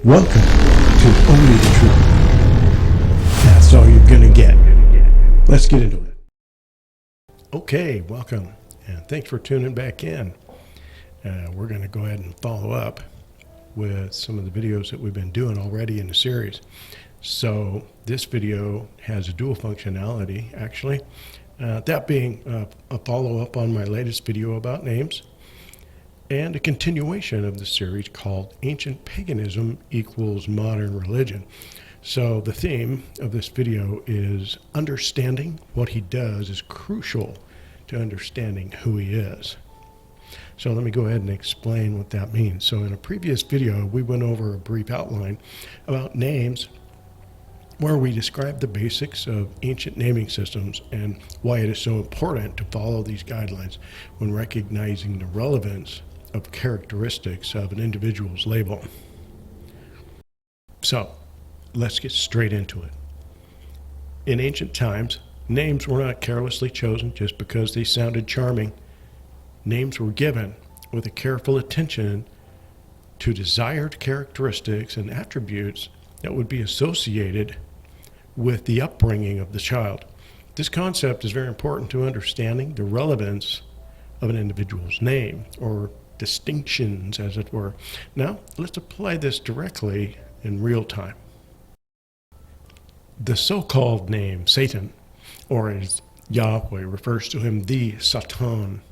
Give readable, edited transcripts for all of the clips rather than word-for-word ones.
Welcome to Only the Truth. That's all you're gonna get. Let's get into it. Okay, welcome, and thanks for tuning back in. We're going to go ahead and follow up with some of the videos that we've been doing already in the series. So this video has a dual functionality, actually. That being a follow-up on my latest video about names, and a continuation of the series called Ancient Paganism Equals Modern Religion. So the theme of this video is understanding what he does is crucial to understanding who he is. So let me go ahead and explain what that means. So in a previous video, we went over a brief outline about names where we described the basics of ancient naming systems and why it is so important to follow these guidelines when recognizing the relevance of characteristics of an individual's label. So let's get straight into it. In ancient times, names were not carelessly chosen just because they sounded charming. Names were given with a careful attention to desired characteristics and attributes that would be associated with the upbringing of the child. This concept is very important to understanding the relevance of an individual's name, or distinctions, as it were. Now, let's apply this directly in real time. The so-called name Satan, or as Yahweh refers to him, the Satan.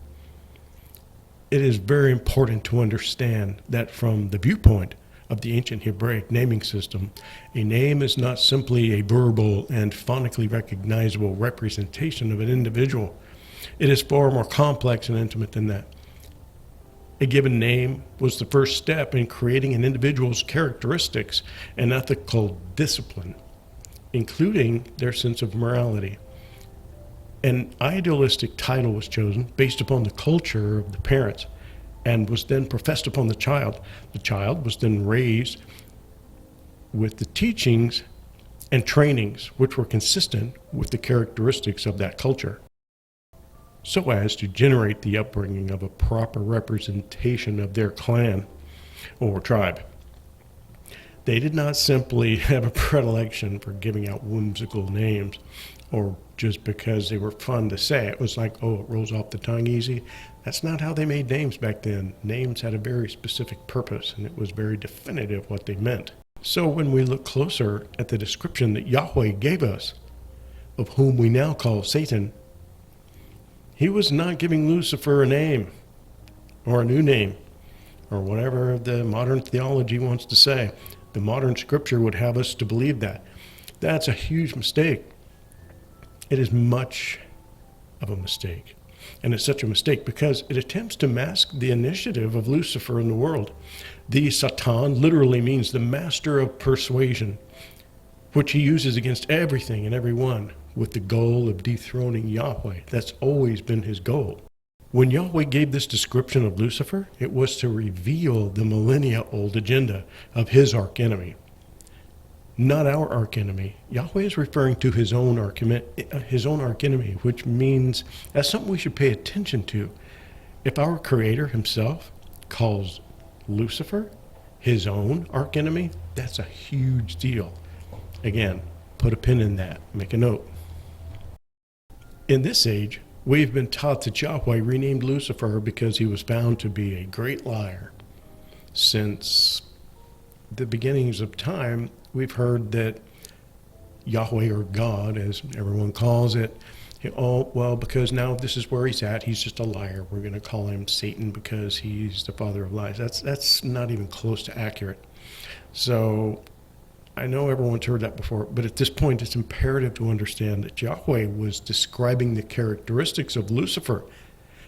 It is very important to understand that from the viewpoint of the ancient Hebraic naming system, a name is not simply a verbal and phonically recognizable representation of an individual. It is far more complex and intimate than that. A given name was the first step in creating an individual's characteristics and ethical discipline, including their sense of morality. An idealistic title was chosen based upon the culture of the parents and was then professed upon the child. The child was then raised with the teachings and trainings which were consistent with the characteristics of that culture, so as to generate the upbringing of a proper representation of their clan or tribe. They did not simply have a predilection for giving out whimsical names, or just because they were fun to say. It was like, oh, it rolls off the tongue easy. That's not how they made names back then. Names had a very specific purpose, and it was very definitive what they meant. So when we look closer at the description that Yahweh gave us of whom we now call Satan, he was not giving Lucifer a name or a new name or whatever the modern theology wants to say. The modern scripture would have us to believe that. That's a huge mistake. It is much of a mistake. And it's such a mistake because it attempts to mask the initiative of Lucifer in the world. The Satan literally means the master of persuasion, which he uses against everything and everyone with the goal of dethroning Yahweh. That's always been his goal. When Yahweh gave this description of Lucifer, it was to reveal the millennia-old agenda of his archenemy. Not our archenemy. Yahweh is referring to his own archenemy, which means that's something we should pay attention to. If our Creator himself calls Lucifer his own archenemy, that's a huge deal. Again, put a pin in that, make a note. In this age, we've been taught that Yahweh renamed Lucifer because he was found to be a great liar. Since the beginnings of time, we've heard that Yahweh, or God, as everyone calls it, oh, well, because now this is where he's at, he's just a liar. We're going to call him Satan because he's the father of lies. That's not even close to accurate. So I know everyone's heard that before, but at this point, it's imperative to understand that Yahweh was describing the characteristics of Lucifer,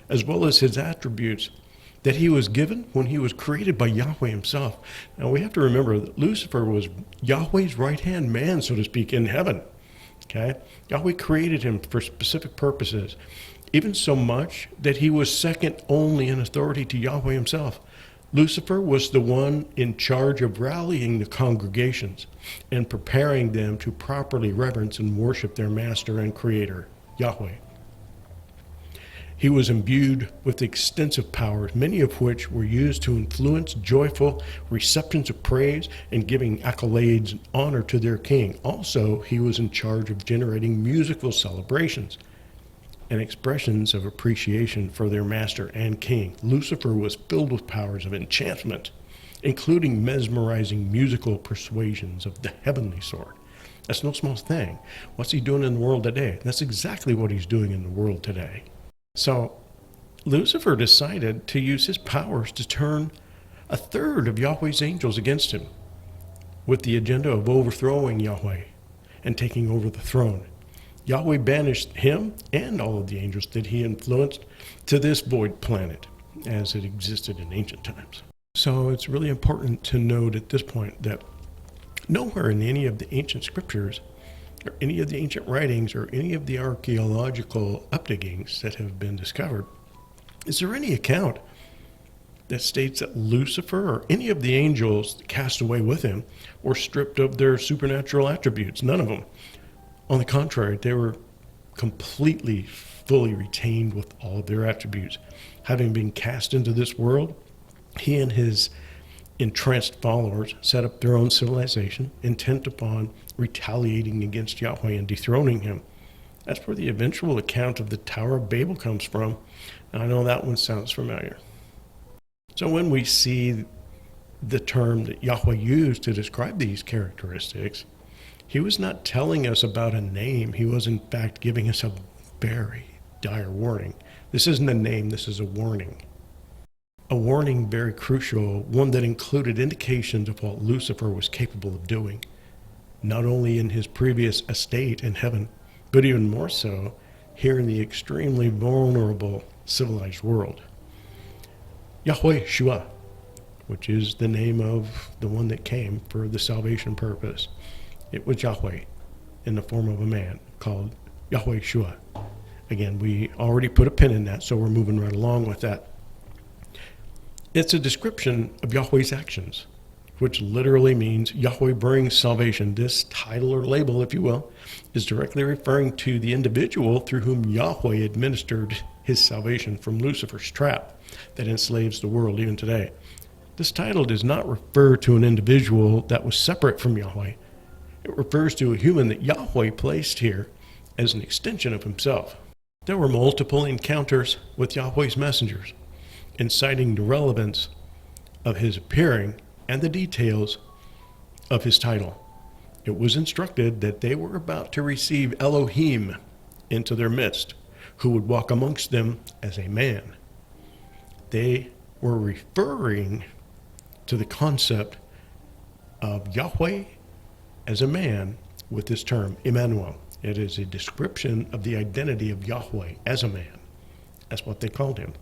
as well as his attributes that he was given when he was created by Yahweh himself. Now, we have to remember that Lucifer was Yahweh's right-hand man, so to speak, in heaven. Okay? Yahweh created him for specific purposes, even so much that he was second only in authority to Yahweh himself. Lucifer was the one in charge of rallying the congregations and preparing them to properly reverence and worship their master and creator, Yahweh. He was imbued with extensive powers, many of which were used to influence joyful receptions of praise and giving accolades and honor to their king. Also, he was in charge of generating musical celebrations and expressions of appreciation for their master and king. Lucifer was filled with powers of enchantment, including mesmerizing musical persuasions of the heavenly sort. That's no small thing. What's he doing in the world today? That's exactly what he's doing in the world today. So Lucifer decided to use his powers to turn a third of Yahweh's angels against him with the agenda of overthrowing Yahweh and taking over the throne. Yahweh banished him and all of the angels that he influenced to this void planet as it existed in ancient times. So it's really important to note at this point that nowhere in any of the ancient scriptures or any of the ancient writings or any of the archaeological updiggings that have been discovered is there any account that states that Lucifer or any of the angels cast away with him were stripped of their supernatural attributes. None of them. On the contrary, they were completely, fully retained with all of their attributes. Having been cast into this world, he and his entranced followers set up their own civilization, intent upon retaliating against Yahweh and dethroning him. That's where the eventual account of the Tower of Babel comes from. And I know that one sounds familiar. So when we see the term that Yahweh used to describe these characteristics, he was not telling us about a name. He was in fact giving us a very dire warning. This isn't a name, this is a warning. A warning very crucial, one that included indications of what Lucifer was capable of doing, not only in his previous estate in heaven, but even more so here in the extremely vulnerable civilized world. Yahweh Shua, which is the name of the one that came for the salvation purpose. It was Yahweh in the form of a man called Yahweh Shua. Again, we already put a pin in that, so we're moving right along with that. It's a description of Yahweh's actions, which literally means Yahweh brings salvation. This title or label, if you will, is directly referring to the individual through whom Yahweh administered his salvation from Lucifer's trap that enslaves the world even today. This title does not refer to an individual that was separate from Yahweh. It refers to a human that Yahweh placed here as an extension of himself. There were multiple encounters with Yahweh's messengers, inciting the relevance of his appearing and the details of his title. It was instructed that they were about to receive Elohim into their midst, who would walk amongst them as a man. They were referring to the concept of Yahweh as a man with this term, Emmanuel. It is a description of the identity of Yahweh as a man. That's what they called him.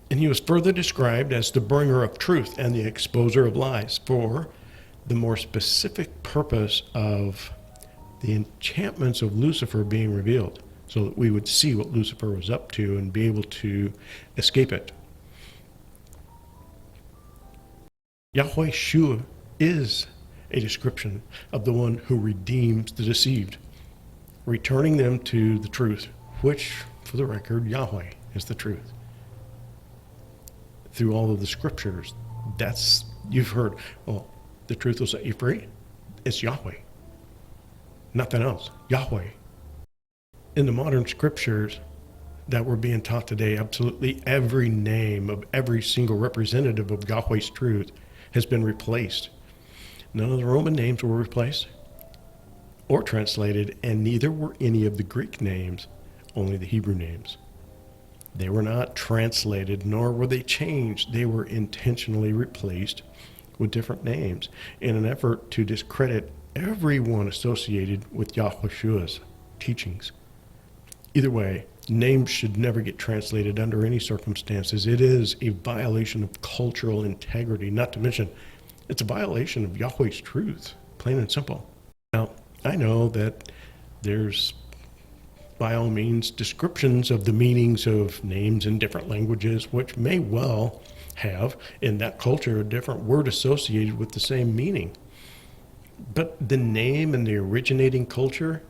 And he was further described as the bringer of truth and the exposer of lies for the more specific purpose of the enchantments of Lucifer being revealed, so that we would see what Lucifer was up to and be able to escape it. Yahweh Shua is a description of the one who redeems the deceived, returning them to the truth, which, for the record, Yahweh is the truth. Through all of the scriptures, that's, you've heard, well, the truth will set you free. It's Yahweh. Nothing else. Yahweh. In the modern scriptures that we're being taught today, absolutely every name of every single representative of Yahweh's truth has been replaced. None of the Roman names were replaced or translated, and neither were any of the Greek names, only the Hebrew names. They were not translated, nor were they changed. They were intentionally replaced with different names in an effort to discredit everyone associated with Yahushua's teachings. Either way, names should never get translated under any circumstances. It is a violation of cultural integrity, not to mention it's a violation of Yahweh's truth, plain and simple. Now, I know that there's, by all means, descriptions of the meanings of names in different languages, which may well have, in that culture, a different word associated with the same meaning. But the name and the originating culture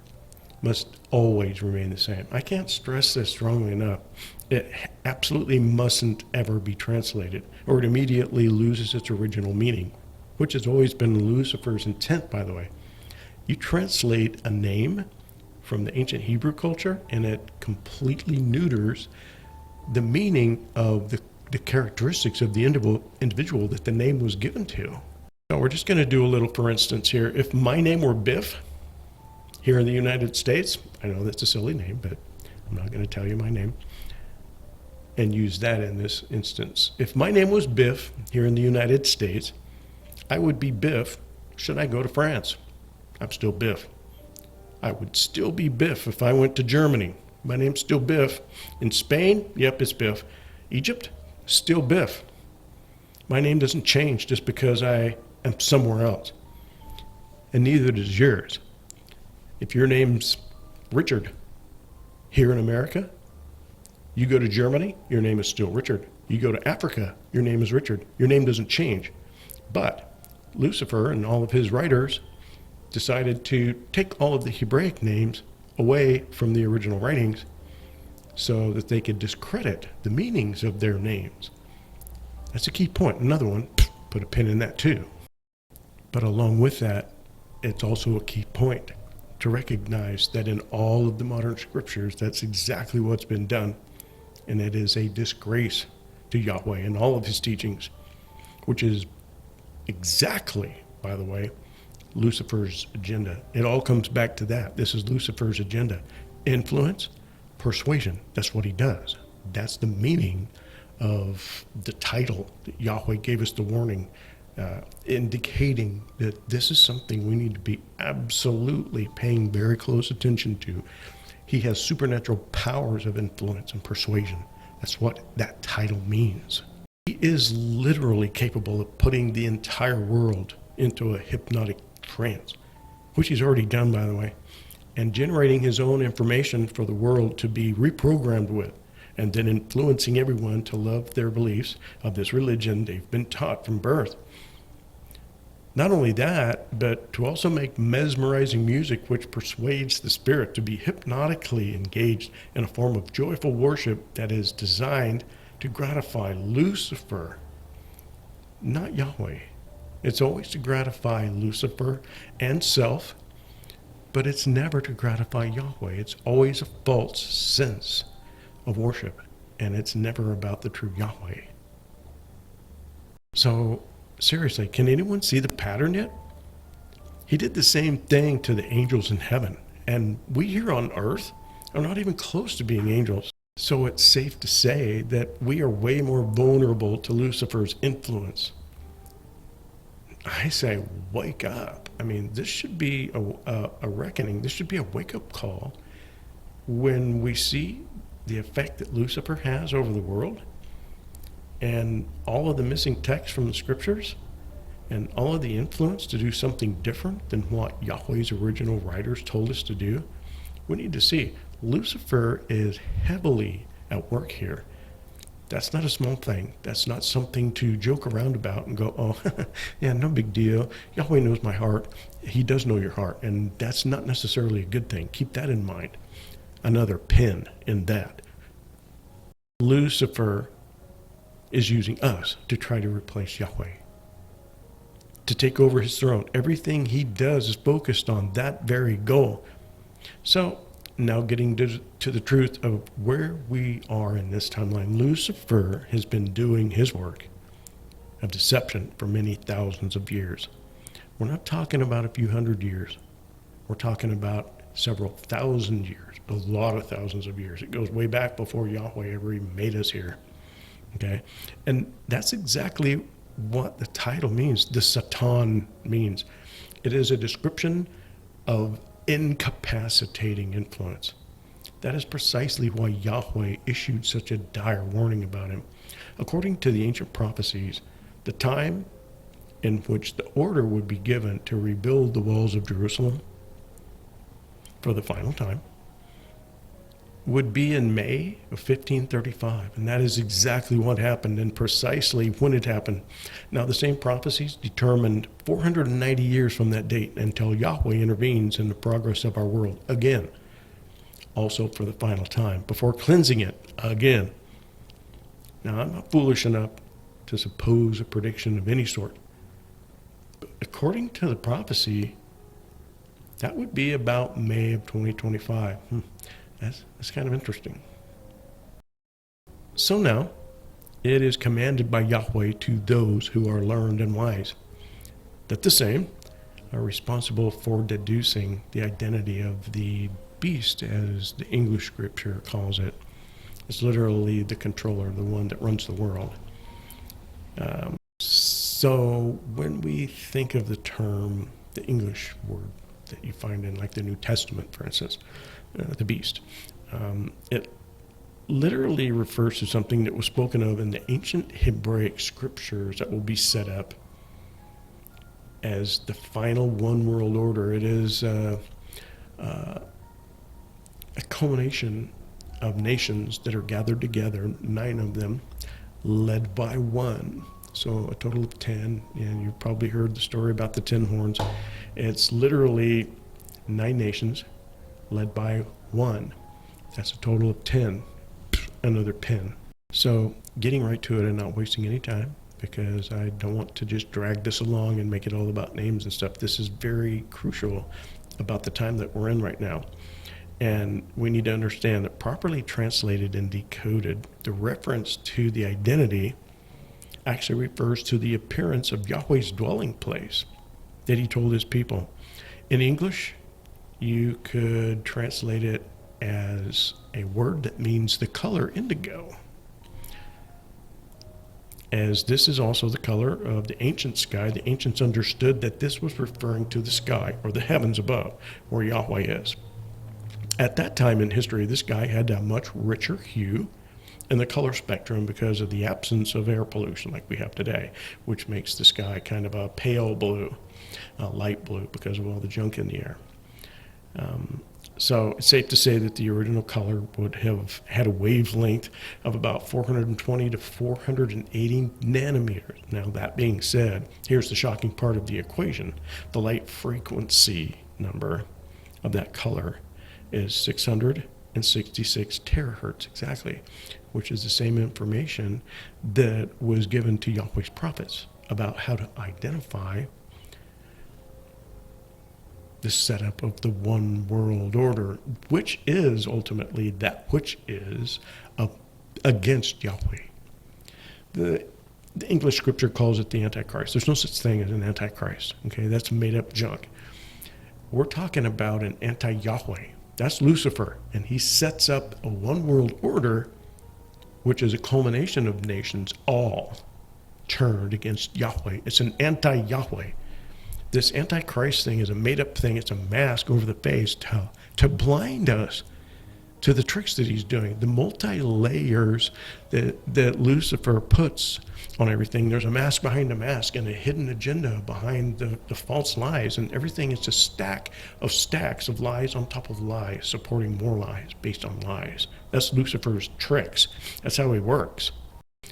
must always remain the same. I can't stress this strongly enough. It absolutely mustn't ever be translated, or it immediately loses its original meaning, which has always been Lucifer's intent, by the way. You translate a name from the ancient Hebrew culture, and it completely neuters the meaning of the characteristics of the individual that the name was given to. So we're just going to do a little for instance here. If my name were Biff here in the United States, I know that's a silly name, but I'm not going to tell you my name and use that in this instance. If my name was Biff here in the United States, I would be Biff should I go to France. I'm still Biff. I would still be Biff if I went to Germany. My name's still Biff. In Spain, yep, it's Biff. Egypt, still Biff. My name doesn't change just because I am somewhere else. And neither does yours. If your name's Richard here in America, you go to Germany, your name is still Richard. You go to Africa, your name is Richard. Your name doesn't change. But Lucifer and all of his writers decided to take all of the Hebraic names away from the original writings so that they could discredit the meanings of their names. That's a key point. Another one, put a pin in that too. But along with that, it's also a key point to recognize that in all of the modern scriptures, that's exactly what's been done. And it is a disgrace to Yahweh and all of his teachings, which is exactly, by the way, Lucifer's agenda. It all comes back to that. This is Lucifer's agenda. Influence, persuasion. That's what he does. That's the meaning of the title that Yahweh gave us the warning, indicating that this is something we need to be absolutely paying very close attention to. He has supernatural powers of influence and persuasion. That's what that title means. He is literally capable of putting the entire world into a hypnotic trance, which he's already done, by the way, and generating his own information for the world to be reprogrammed with, and then influencing everyone to love their beliefs of this religion they've been taught from birth. Not only that, but to also make mesmerizing music which persuades the spirit to be hypnotically engaged in a form of joyful worship that is designed to gratify Lucifer, not Yahweh. It's always to gratify Lucifer and self, but it's never to gratify Yahweh. It's always a false sense of worship, and it's never about the true Yahweh. So, seriously, can anyone see the pattern yet? He did the same thing to the angels in heaven, and we here on earth are not even close to being angels. So it's safe to say that we are way more vulnerable to Lucifer's influence. I say, wake up. I mean, this should be a reckoning. This should be a wake-up call when we see the effect that Lucifer has over the world and all of the missing text from the scriptures and all of the influence to do something different than what Yahweh's original writers told us to do. We need to see Lucifer is heavily at work here. That's not a small thing. That's not something to joke around about and go, oh, yeah, no big deal. Yahweh knows my heart. He does know your heart, and that's not necessarily a good thing. Keep that in mind. Another pin in that. Lucifer is using us to try to replace Yahweh, to take over his throne. Everything he does is focused on that very goal. So, now getting to the truth of where we are in this timeline, Lucifer has been doing his work of deception for many thousands of years. We're not talking about a few hundred years. We're talking about several thousand years, a lot of thousands of years. It goes way back before Yahweh ever even made us here. Okay? And that's exactly what the title means. The Satan means. It is a description of incapacitating influence. That is precisely why Yahweh issued such a dire warning about him. According to the ancient prophecies, the time in which the order would be given to rebuild the walls of Jerusalem for the final time would be in May of 1535. And that is exactly what happened and precisely when it happened. Now, the same prophecies determined 490 years from that date until Yahweh intervenes in the progress of our world again. also for the final time, before cleansing it again. Now, I'm not foolish enough to suppose a prediction of any sort. But according to the prophecy, that would be about May of 2025. That's kind of interesting. So now, it is commanded by Yahweh to those who are learned and wise, that the same are responsible for deducing the identity of the beast, as the English scripture calls it. It's literally the controller, the one that runs the world. So when we think of the term, the English word that you find in like the New Testament, for instance, the beast, it literally refers to something that was spoken of in the ancient Hebraic scriptures that will be set up as the final one world order. It is a culmination of nations that are gathered together, 9 of them, led by one. So a total of 10, and you've probably heard the story about the 10 horns. It's literally 9 nations led by one. That's a total of 10. Another 10. So getting right to it and not wasting any time, because I don't want to just drag this along and make it all about names and stuff. This is very crucial about the time that we're in right now. And we need to understand that properly translated and decoded, the reference to the identity actually refers to the appearance of Yahweh's dwelling place that he told his people. In English, you could translate it as a word that means the color indigo, as this is also the color of the ancient sky. The ancients understood that this was referring to the sky, or the heavens above, where Yahweh is. At that time in history, this sky had a much richer hue in the color spectrum because of the absence of air pollution like we have today, which makes the sky kind of a pale blue, light blue, because of all the junk in the air. So it's safe to say that the original color would have had a wavelength of about 420 to 480 nanometers. Now, that being said, here's the shocking part of the equation. The light frequency number of that color is 666 terahertz exactly, which is the same information that was given to Yahweh's prophets about how to identify the setup of the one world order, which is ultimately that which is against Yahweh. The English scripture calls it the Antichrist. There's no such thing as an Antichrist. Okay, that's made up junk. We're talking about an anti-Yahweh. That's Lucifer, and he sets up a one world order, which is a culmination of nations all turned against Yahweh. It's an anti-Yahweh. This Antichrist thing is a made-up thing. It's a mask over the face to blind us to the tricks that he's doing, the multi-layers that Lucifer puts on everything. There's a mask behind a mask and a hidden agenda behind the false lies, and everything is a stack of stacks of lies on top of lies, supporting more lies based on lies. That's Lucifer's tricks. That's how he works.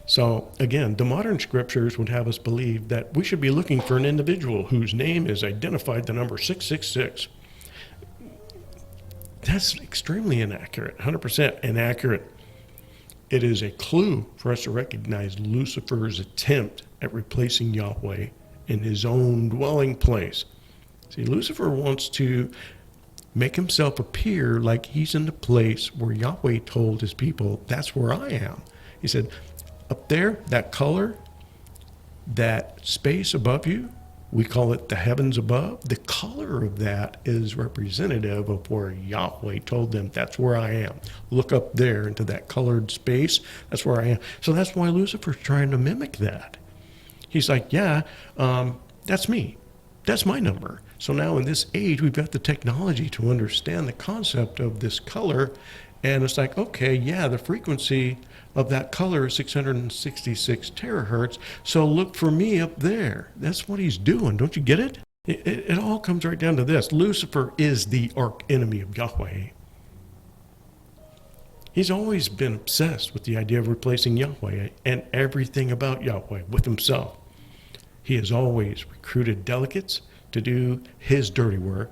So again, the modern scriptures would have us believe that we should be looking for an individual whose name is identified the number 666. That's extremely inaccurate, 100% inaccurate. It is a clue for us to recognize Lucifer's attempt at replacing Yahweh in his own dwelling place. See, Lucifer wants to make himself appear like he's in the place where Yahweh told his people, that's where I am. He said, up there, that color, that space above you, we call it the heavens above. The color of that is representative of where Yahweh told them, that's where I am. Look up there into that colored space. That's where I am. So that's why Lucifer's trying to mimic that. He's like, yeah, that's me. That's my number. So now in this age, we've got the technology to understand the concept of this color. And it's like, okay, yeah, the frequency of that color is 666 terahertz. So look for me up there. That's what he's doing. Don't you get it? It all comes right down to this. Lucifer is the arch enemy of Yahweh. He's always been obsessed with the idea of replacing Yahweh and everything about Yahweh with himself. He has always recruited delegates to do his dirty work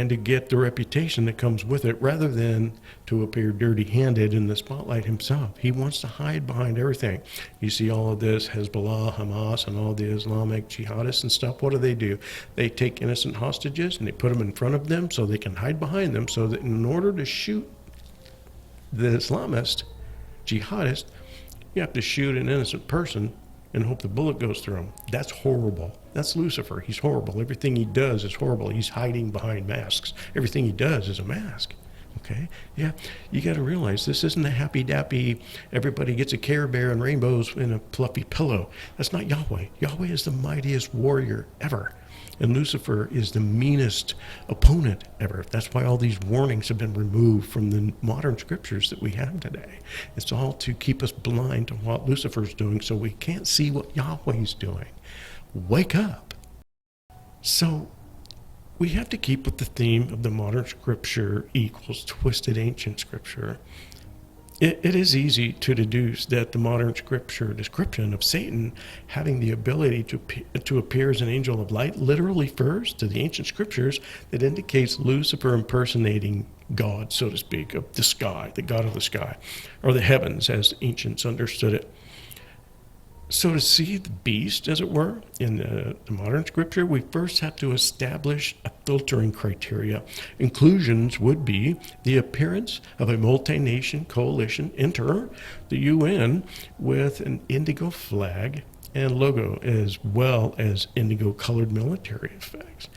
and to get the reputation that comes with it rather than to appear dirty-handed in the spotlight himself. He wants to hide behind everything. You see all of this, Hezbollah, Hamas, and all the Islamic jihadists and stuff. What do? They take innocent hostages and they put them in front of them so they can hide behind them, so that in order to shoot the Islamist, jihadist, you have to shoot an innocent person and hope the bullet goes through him. That's horrible. That's Lucifer. He's horrible. Everything he does is horrible. He's hiding behind masks. Everything he does is a mask. Okay? Yeah, you got to realize this isn't a happy-dappy, everybody gets a Care Bear and rainbows in a fluffy pillow. That's not Yahweh. Yahweh is the mightiest warrior ever. And Lucifer is the meanest opponent ever. That's why all these warnings have been removed from the modern scriptures that we have today. It's all to keep us blind to what Lucifer's doing so we can't see what Yahweh's doing. Wake up. So we have to keep with the theme of the modern scripture equals twisted ancient scripture. It is easy to deduce that the modern scripture description of Satan having the ability to appear as an angel of light literally refers to the ancient scriptures that indicates Lucifer impersonating God, so to speak, of the sky, the God of the sky, or the heavens as ancients understood it. So to see the beast, as it were, in the modern scripture, we first have to establish a filtering criteria. Inclusions would be the appearance of a multi-nation coalition, enter the UN, with an indigo flag and logo, as well as indigo-colored military effects.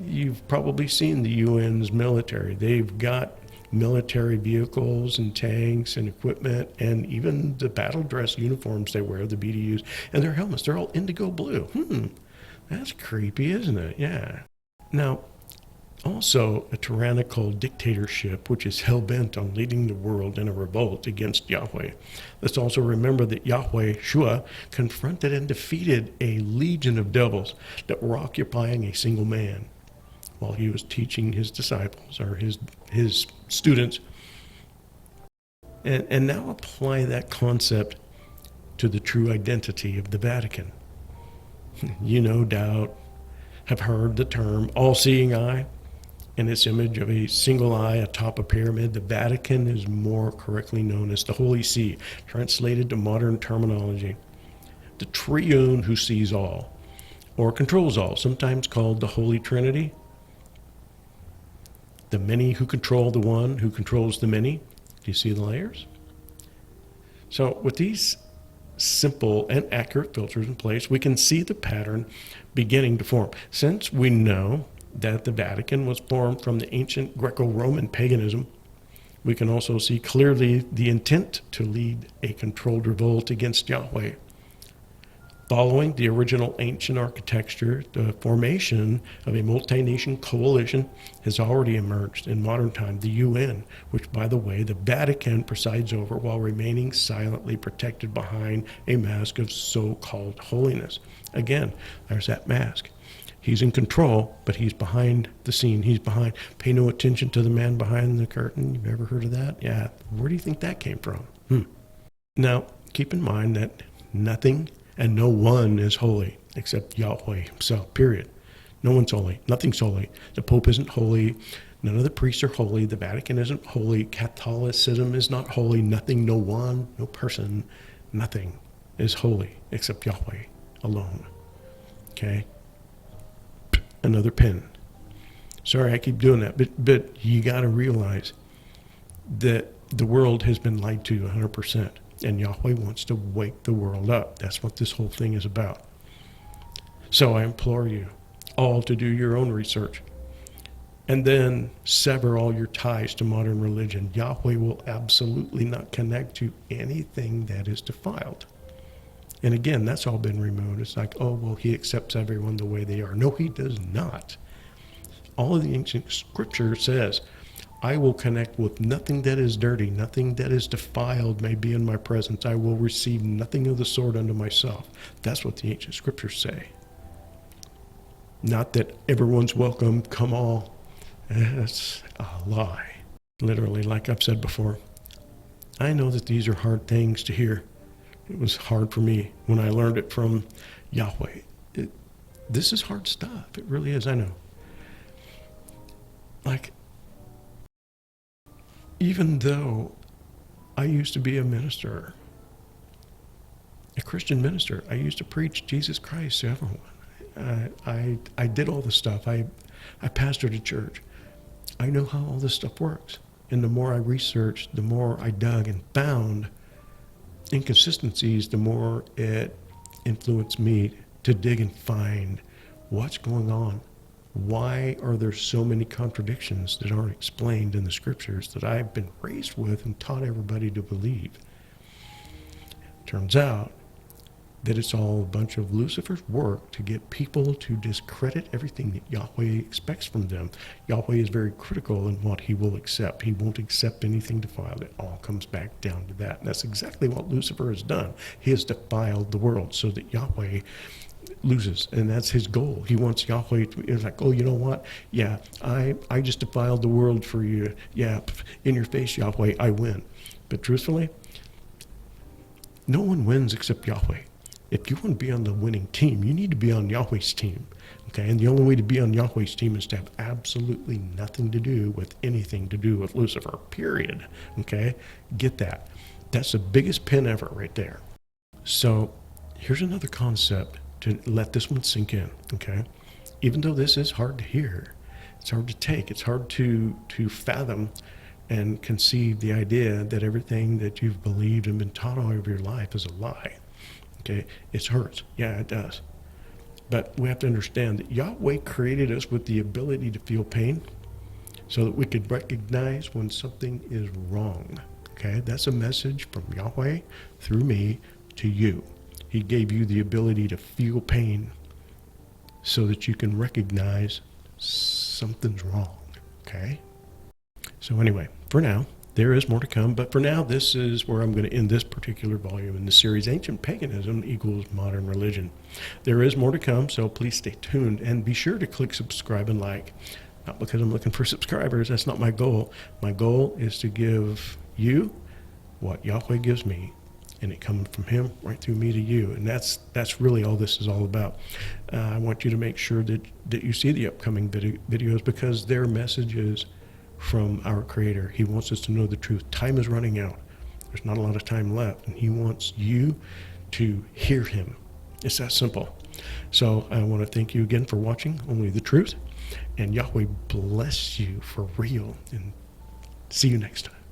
You've probably seen the UN's military. They've got military vehicles and tanks and equipment, and even the battle dress uniforms they wear, the BDUs, and their helmets, they're all indigo blue. That's creepy, isn't it? Yeah. Now, also a tyrannical dictatorship which is hell-bent on leading the world in a revolt against Yahweh. Let's also remember that Yahweh, Shua, confronted and defeated a legion of devils that were occupying a single man while he was teaching his disciples, or his students. And now apply that concept to the true identity of the Vatican. You no doubt have heard the term all-seeing eye, and its image of a single eye atop a pyramid. The Vatican is more correctly known as the Holy See, translated to modern terminology. The triune who sees all, or controls all, sometimes called the Holy Trinity. The many who control the one who controls the many. Do you see the layers? So with these simple and accurate filters in place, we can see the pattern beginning to form. Since we know that the Vatican was formed from the ancient Greco-Roman paganism, we can also see clearly the intent to lead a controlled revolt against Yahweh. Following the original ancient architecture, the formation of a multi-nation coalition has already emerged in modern time, the UN, which, by the way, the Vatican presides over while remaining silently protected behind a mask of so-called holiness. Again, there's that mask. He's in control, but he's behind the scene. He's behind. Pay no attention to the man behind the curtain. You've ever heard of that? Yeah. Where do you think that came from? Now, keep in mind that nothing and no one is holy except Yahweh himself, period. No one's holy. Nothing's holy. The Pope isn't holy. None of the priests are holy. The Vatican isn't holy. Catholicism is not holy. Nothing, no one, no person, nothing is holy except Yahweh alone. Okay? Another pin. Sorry, I keep doing that, but you got to realize that the world has been lied to 100%. And Yahweh wants to wake the world up. That's what this whole thing is about. So I implore you all to do your own research and then sever all your ties to modern religion. Yahweh will absolutely not connect to anything that is defiled. And again, that's all been removed. It's like, oh, well, he accepts everyone the way they are. No, he does not. All of the ancient scripture says, I will connect with nothing that is dirty, nothing that is defiled may be in my presence. I will receive nothing of the sort unto myself. That's what the ancient scriptures say. Not that everyone's welcome, come all. That's a lie. Literally, like I've said before, I know that these are hard things to hear. It was hard for me when I learned it from Yahweh. This is hard stuff. It really is, I know. Like, even though I used to be a minister, a Christian minister, I used to preach Jesus Christ to everyone. I did all this stuff. I pastored a church. I know how all this stuff works. And the more I researched, the more I dug and found inconsistencies, the more it influenced me to dig and find what's going on. Why are there so many contradictions that aren't explained in the scriptures that I've been raised with and taught everybody to believe? Turns out that it's all a bunch of Lucifer's work to get people to discredit everything that Yahweh expects from them. Yahweh is very critical in what he will accept. He won't accept anything defiled. It all comes back down to that. And that's exactly what Lucifer has done. He has defiled the world so that Yahweh loses, and that's his goal. He wants Yahweh to be like, oh, you know what? Yeah, I just defiled the world for you. Yeah, in your face, Yahweh, I win. But truthfully, no one wins except Yahweh. If you want to be on the winning team, you need to be on Yahweh's team. Okay, and the only way to be on Yahweh's team is to have absolutely nothing to do with anything to do with Lucifer, period. Okay, get that. That's the biggest pin ever right there. So here's another concept to let this one sink in, okay? Even though this is hard to hear, it's hard to take, it's hard to fathom and conceive the idea that everything that you've believed and been taught all of your life is a lie. Okay, it hurts. Yeah, it does. But we have to understand that Yahweh created us with the ability to feel pain so that we could recognize when something is wrong. Okay, that's a message from Yahweh through me to you. He gave you the ability to feel pain so that you can recognize something's wrong. Okay? So anyway, for now, there is more to come, but for now, this is where I'm going to end this particular volume in the series, Ancient Paganism Equals Modern Religion. There is more to come, so please stay tuned, and be sure to click subscribe and like. Not because I'm looking for subscribers, that's not my goal. My goal is to give you what Yahweh gives me, and it comes from him right through me to you, and that's really all this is all about. I want you to make sure that you see the upcoming videos, because they're messages from our Creator. He wants us to know the truth. Time is running out. There's not a lot of time left, and he wants you to hear him. It's that simple. So I want to thank you again for watching Only the Truth, and Yahweh bless you for real, and see you next time.